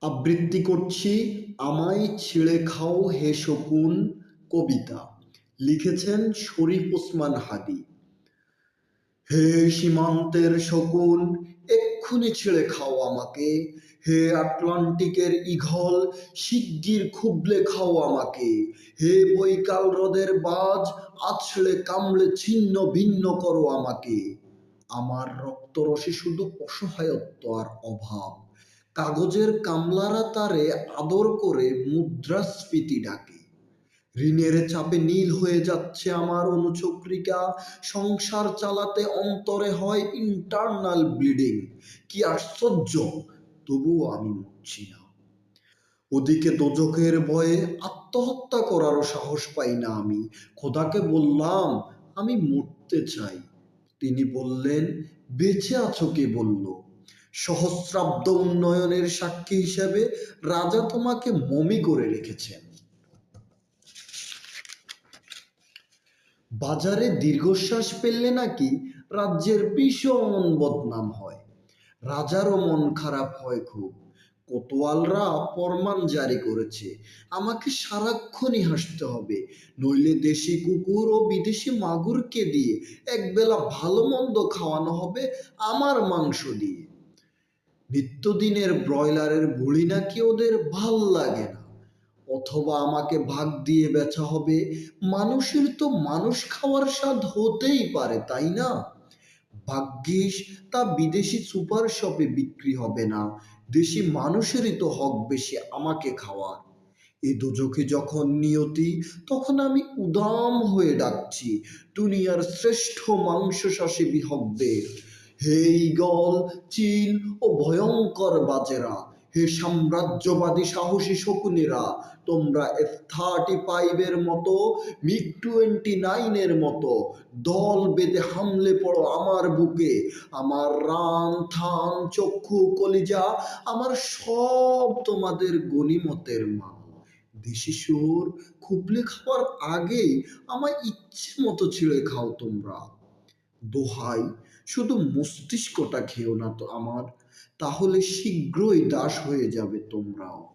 আবৃত্তি করছি আমায় ছিঁড়ে খাও হে শকুন। কবিতা লিখেছেন শরীফ ওসমান হাদি। হে সীমান্তের শকুন, এক্ষুনি ছিঁড়ে খাও আমাকে। হে আটলান্টিকের ঈগল, শিগগির খুবলে খাও আমাকে। হে বৈকাল হ্রদের বাজ, আছড়ে কামড়ে ছিন্ন ভিন্ন করো আমাকে। আমার রক্তরসে শুধু অসহায়ত্ব আর অভাব। কাগজের কামলারা তারে আদর করে মুদ্রাস্ফীতি ডাকে। ঋণের চাপে নীল হয়ে যাচ্ছে আমার অনুচক্রিকা। সংসার চালাতে অন্তরে হয় ইন্টারনাল ব্লিডিং। কি আশ্চর্য, তবুও আমি মরছি না। ওদিকে দোজখের ভয়ে আত্মহত্যা করারও সাহস পাই না আমি। খোদাকে বললাম আমি মরতে চাই। তিনি বললেন, বেঁচে আছো কে বলল? সহস্রাব্দ উন্নয়নের সাক্ষী হিসেবে রাজা তোমাকে মমি করে রেখেছেন। বাজারে দীর্ঘশ্বাস ফেললে নাকি রাজ্যের ভীষণ বদনাম হয়। রাজারও মন খারাপ হয় খুব। কোতোয়ালরা ফরমান জারি করেছে আমাকে সারাক্ষণই হাসতে হবে, নইলে দেশি কুকুর ও বিদেশি মাগুরকে দিয়ে একবেলা ভালো মন্দ খাওয়ানো হবে আমার মাংস দিয়ে। নিত্যদিনের ব্রয়লারের ভুঁড়ি নাকি ওদের ভাল লাগে না। অথবা আমাকে ভাগ দিয়ে বেচা হবে। মানুষের তো মানুষ খাওয়ার স্বাদ হতেই পারে, তাই না? ভাগ্যিস তা বিদেশি সুপার শপে বিক্রি হবে না। দেশি মানুষেরই তো হক বেশি আমাকে খাওয়ার। এ দোজখে যখন নিয়তি, তখন আমি উদাম হয়ে ডাকছি দুনিয়ার শ্রেষ্ঠ মাংসশাসী বিহকদের। হে ঈগল, চিল ও ভয়ঙ্কর বাজেরা, হে সাম্রাজ্যবাদী সাহসী শকুনেরা, তোমরা F-35 মতো, MiG-29 মতো দল বেঁধে হামলে পড়ো আমার বুকে। আমার রান থান চক্ষু কলিজা, আমার সব তোমাদের গনিমতের মাল। দেশি শুয়োর খুবলে খাওয়ার আগেই আমায় ইচ্ছে মতো ছিঁড়ে খাও তোমরা। দোহাই, শুধু মস্তিষ্কটা খেও না তো আমার, তাহলে শীঘ্রই দাস হয়ে যাবে তোমরাও।